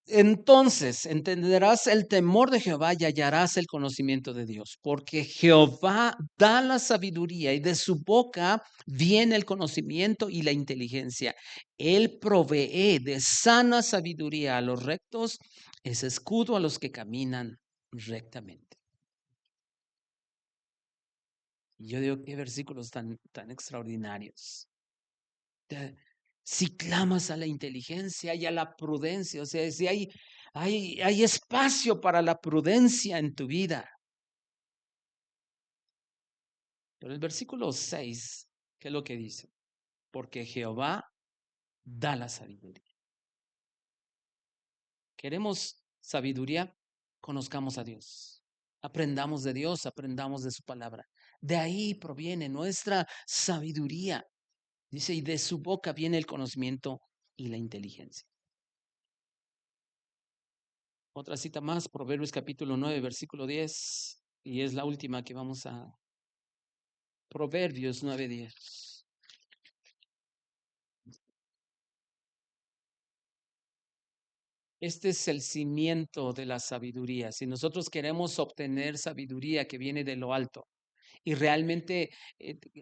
entonces entenderás el temor de Jehová y hallarás el conocimiento de Dios, porque Jehová da la sabiduría y de su boca viene el conocimiento y la inteligencia. Él provee de sana sabiduría a los rectos, es escudo a los que caminan rectamente. Y yo digo, qué versículos tan extraordinarios. Si clamas a la inteligencia y a la prudencia, o sea, si hay espacio para la prudencia en tu vida. Pero el versículo 6, ¿qué es lo que dice? Porque Jehová da la sabiduría. ¿Queremos sabiduría? Conozcamos a Dios. Aprendamos de Dios, aprendamos de su palabra. De ahí proviene nuestra sabiduría. Dice, y de su boca viene el conocimiento y la inteligencia. Otra cita más, Proverbios capítulo 9, versículo 10, y es la última que vamos a Proverbios 9:10. Este es el cimiento de la sabiduría. Si nosotros queremos obtener sabiduría que viene de lo alto y realmente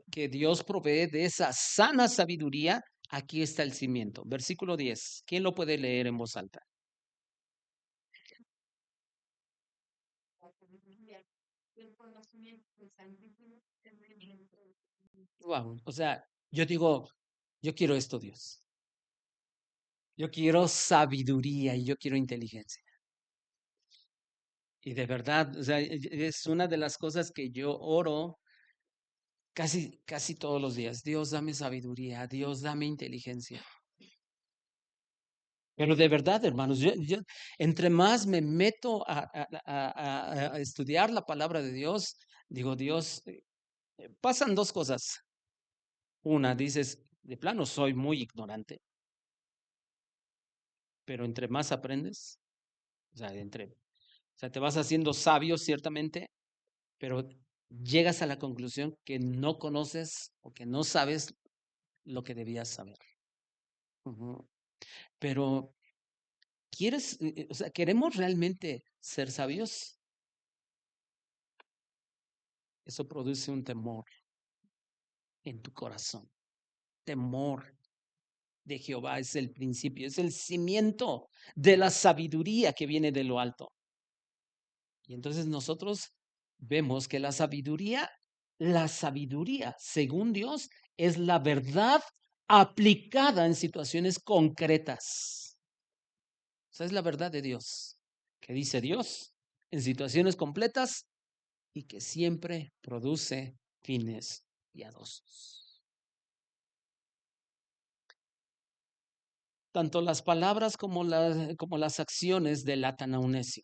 que Dios provee de esa sana sabiduría, aquí está el cimiento. Versículo 10. ¿Quién lo puede leer en voz alta? Wow. O sea, yo digo, yo quiero esto, Dios. Yo quiero sabiduría y yo quiero inteligencia. Y de verdad, o sea, es una de las cosas que yo oro casi todos los días. Dios, dame sabiduría, Dios, dame inteligencia. Pero de verdad, hermanos, entre más me meto a estudiar la palabra de Dios, digo, Dios, pasan dos cosas. Una, dices, de plano soy muy ignorante, pero entre más aprendes, o sea, te vas haciendo sabio ciertamente, pero llegas a la conclusión que no conoces o que no sabes lo que debías saber. Ujú. Pero o sea, ¿queremos realmente ser sabios? Eso produce un temor en tu corazón. Temor de Jehová es el principio, es el cimiento de la sabiduría que viene de lo alto. Y entonces nosotros vemos que la sabiduría, según Dios, es la verdad aplicada en situaciones concretas. O sea, es la verdad de Dios, que dice Dios en situaciones completas y que siempre produce fines piadosos. Tanto las palabras como las acciones delatan a un necio.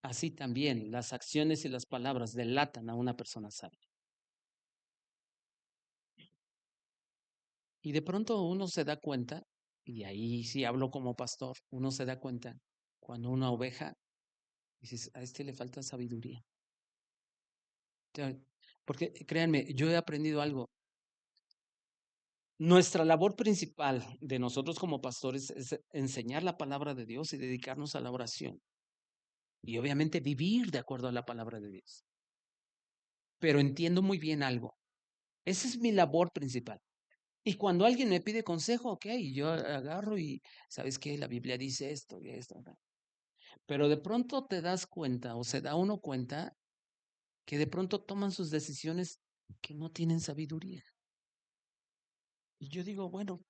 Así también las acciones y las palabras delatan a una persona sabia. Y de pronto uno se da cuenta, y ahí sí hablo como pastor, uno se da cuenta cuando una oveja, dices, a este le falta sabiduría. Porque créanme, yo he aprendido algo. Nuestra labor principal de nosotros como pastores es enseñar la palabra de Dios y dedicarnos a la oración. Y obviamente vivir de acuerdo a la palabra de Dios. Pero entiendo muy bien algo. Esa es mi labor principal. Y cuando alguien me pide consejo, ok, yo agarro y, ¿sabes qué? La Biblia dice esto y esto. Pero de pronto te das cuenta o se da uno cuenta que de pronto toman sus decisiones que no tienen sabiduría. Y yo digo, bueno,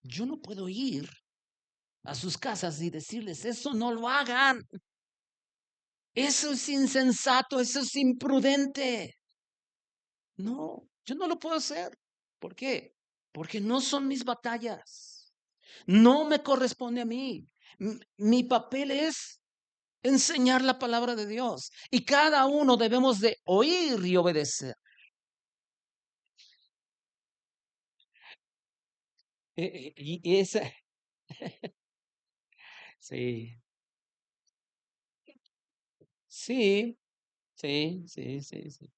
yo no puedo ir a sus casas y decirles, eso no lo hagan. Eso es insensato, eso es imprudente. No, yo no lo puedo hacer. ¿Por qué? Porque no son mis batallas. No me corresponde a mí. Mi papel es enseñar la palabra de Dios. Y cada uno debemos de oír y obedecer. Y esa, sí, sí, sí, sí, sí, sí.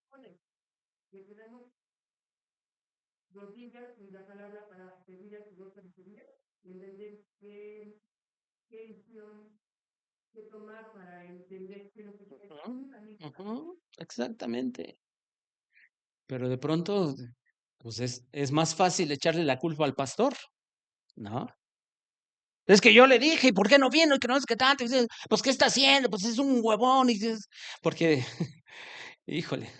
Pone que tenemos rodillas y la palabra para pedir a su Dios sabiduría y entender qué decisión que tomar para entender qué es lo que quiere
Ujú,
también.
ujú, exactamente. Pero de pronto, pues es más fácil echarle la culpa al pastor, ¿no? Es que yo le dije, ¿y por qué no vino? Y que no es que tanto. Y dices, pues, ¿qué está haciendo? Pues es un huevón. Y dices, porque, híjole,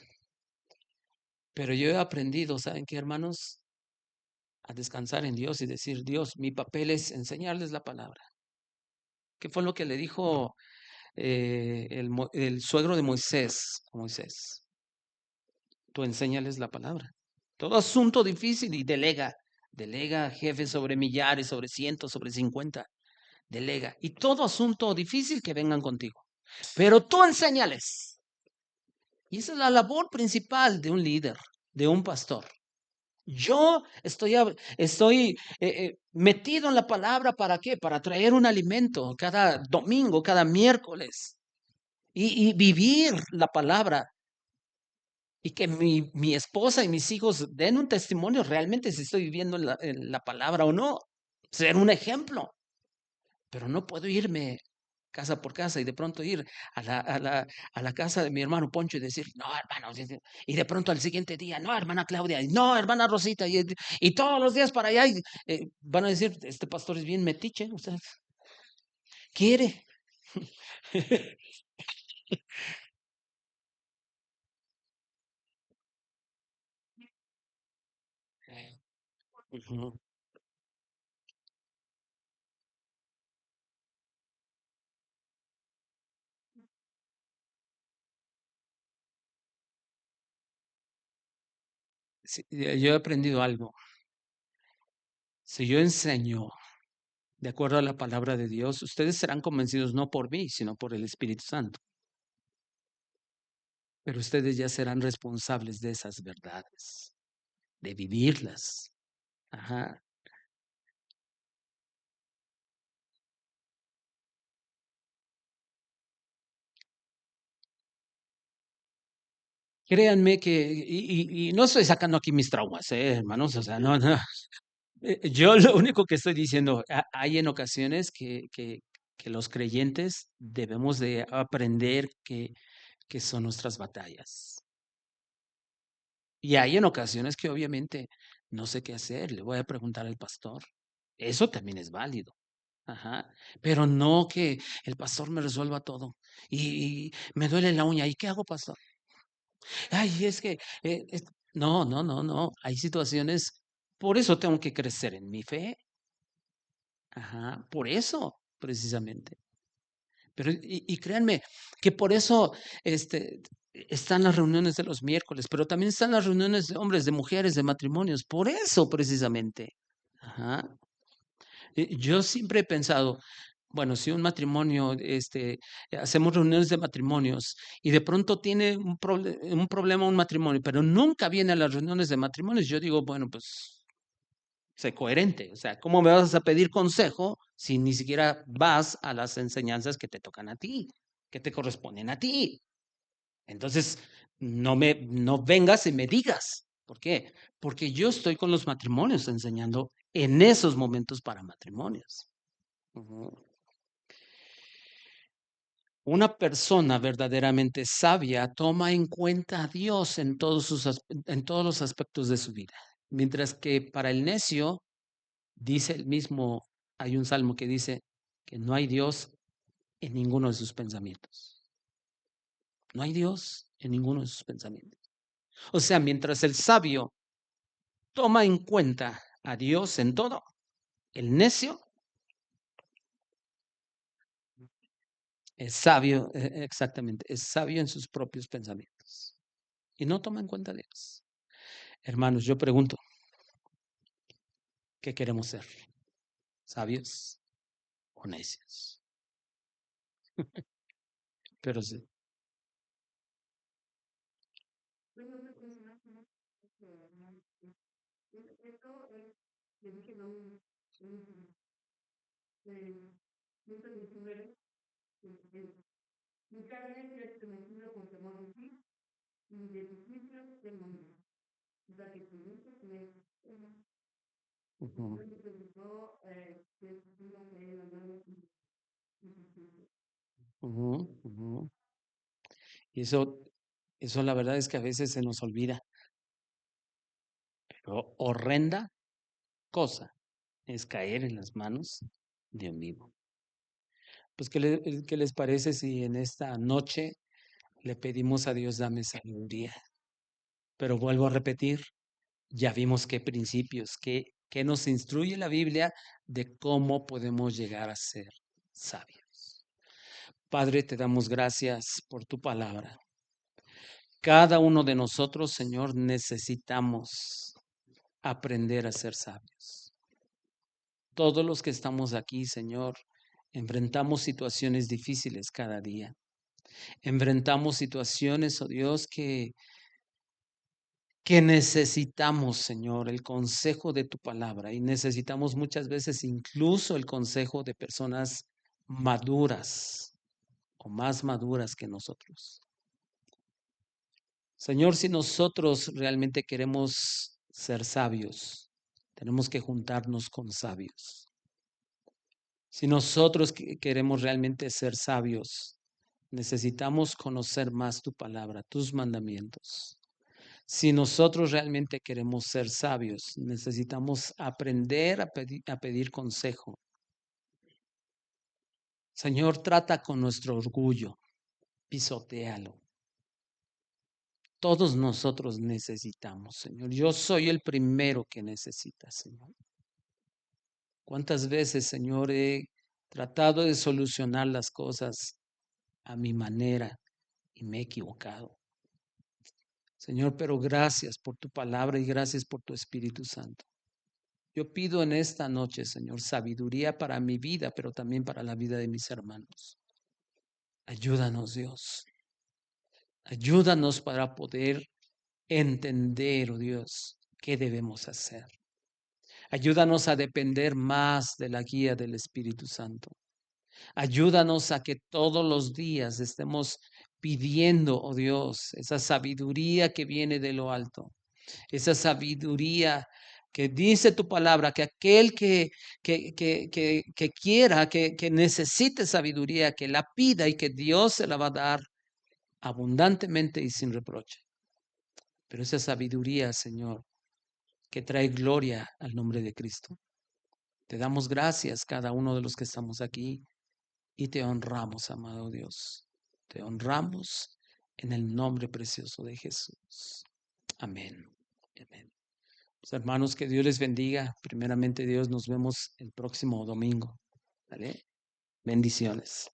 pero yo he aprendido, ¿saben qué, hermanos? A descansar en Dios y decir, Dios, mi papel es enseñarles la palabra. ¿Qué fue lo que le dijo el suegro de Moisés? Moisés, tú enséñales la palabra. Todo asunto difícil y delega jefes sobre millares, sobre cientos, sobre 50, delega. Y todo asunto difícil que vengan contigo. Pero tú enséñales. Y esa es la labor principal de un líder, de un pastor. Yo estoy metido en la palabra, ¿para qué? Para traer un alimento cada domingo, cada miércoles y vivir la palabra y que mi esposa y mis hijos den un testimonio realmente si estoy viviendo en la palabra o no. Ser un ejemplo, pero no puedo irme casa por casa y de pronto ir a la casa de mi hermano Poncho y decir, no, hermano, y de pronto al siguiente día, no, hermana Claudia, y no, hermana Rosita, y todos los días para allá, y, van a decir, este pastor es bien metiche, usted quiere. Ujú. Yo he aprendido algo. Si yo enseño de acuerdo a la palabra de Dios, ustedes serán convencidos no por mí, sino por el Espíritu Santo. Pero ustedes ya serán responsables de esas verdades, de vivirlas. Ajá. Créanme que, y no estoy sacando aquí mis traumas, hermanos, o sea, no, no. Yo lo único que estoy diciendo, hay en ocasiones que los creyentes debemos de aprender que son nuestras batallas. Y hay en ocasiones que obviamente no sé qué hacer, le voy a preguntar al pastor. Eso también es válido. Ajá. Pero no que el pastor me resuelva todo. Y me duele la uña. ¿Y qué hago, pastor? Ay, es que no, no, no, no. Hay situaciones, por eso tengo que crecer en mi fe. Ajá, por eso, precisamente. Pero, y créanme, que por eso están las reuniones de los miércoles, pero también están las reuniones de hombres, de mujeres, de matrimonios, por eso, precisamente. Ajá. Yo siempre he pensado, bueno, si un matrimonio, hacemos reuniones de matrimonios y de pronto tiene un problema un matrimonio, pero nunca viene a las reuniones de matrimonios, yo digo, bueno, pues sé coherente. O sea, ¿cómo me vas a pedir consejo si ni siquiera vas a las enseñanzas que te tocan a ti, que te corresponden a ti? Entonces, no vengas y me digas. ¿Por qué? Porque yo estoy con los matrimonios enseñando en esos momentos para matrimonios. Ujú. Una persona verdaderamente sabia toma en cuenta a Dios en todos los aspectos de su vida, mientras que para el necio dice el mismo, hay un salmo que dice que no hay Dios en ninguno de sus pensamientos. No hay Dios en ninguno de sus pensamientos. O sea, mientras el sabio toma en cuenta a Dios en todo, el necio es sabio, exactamente, es sabio en sus propios pensamientos y no toma en cuenta a Dios. Hermanos, yo pregunto, ¿qué queremos ser? ¿Sabios o necios? Pero sí.
Bueno, no es más, ¿no? Esto es, le dije, no, muchos youtubers, mi carne es estremecido con temor de ti y de tus juicios del mundo. O sea, que tu mente es
Ujú,
entonces preguntó que es uno que él hablaba y
ujú, ujú. Y eso la verdad es que a veces se nos olvida. Pero horrenda cosa es caer en las manos de un vivo. Pues, ¿qué les parece si en esta noche le pedimos a Dios dame sabiduría? Pero vuelvo a repetir, ya vimos qué principios, qué nos instruye la Biblia de cómo podemos llegar a ser sabios. Padre, te damos gracias por tu palabra. Cada uno de nosotros, Señor, necesitamos aprender a ser sabios. Todos los que estamos aquí, Señor, enfrentamos situaciones difíciles cada día. Enfrentamos situaciones, oh Dios, que necesitamos, Señor, el consejo de tu palabra y necesitamos muchas veces incluso el consejo de personas maduras o más maduras que nosotros. Señor, si nosotros realmente queremos ser sabios, tenemos que juntarnos con sabios. Si nosotros queremos realmente ser sabios, necesitamos conocer más tu palabra, tus mandamientos. Si nosotros realmente queremos ser sabios, necesitamos aprender a pedir consejo. Señor, trata con nuestro orgullo, pisotéalo. Todos nosotros necesitamos, Señor. Yo soy el primero que necesita, Señor. ¿Cuántas veces, Señor, he tratado de solucionar las cosas a mi manera y me he equivocado? Señor, pero gracias por tu palabra y gracias por tu Espíritu Santo. Yo pido en esta noche, Señor, sabiduría para mi vida, pero también para la vida de mis hermanos. Ayúdanos, Dios. Ayúdanos para poder entender, oh Dios, qué debemos hacer. Ayúdanos a depender más de la guía del Espíritu Santo. Ayúdanos a que todos los días estemos pidiendo, oh Dios, esa sabiduría que viene de lo alto, esa sabiduría que dice tu palabra, que aquel que quiera, que necesite sabiduría, que la pida y que Dios se la va a dar abundantemente y sin reproche. Pero esa sabiduría, Señor, que trae gloria al nombre de Cristo. Te damos gracias cada uno de los que estamos aquí y te honramos, amado Dios. Te honramos en el nombre precioso de Jesús. Amén. Amén. Pues, hermanos, que Dios les bendiga. Primeramente, Dios, nos vemos el próximo domingo. ¿Vale? Bendiciones.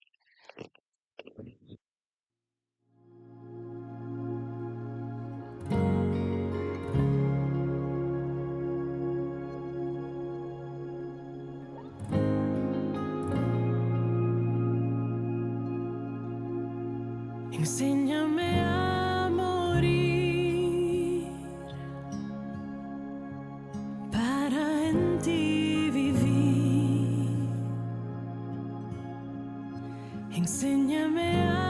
Enséñame a morir para en ti vivir. Enséñame a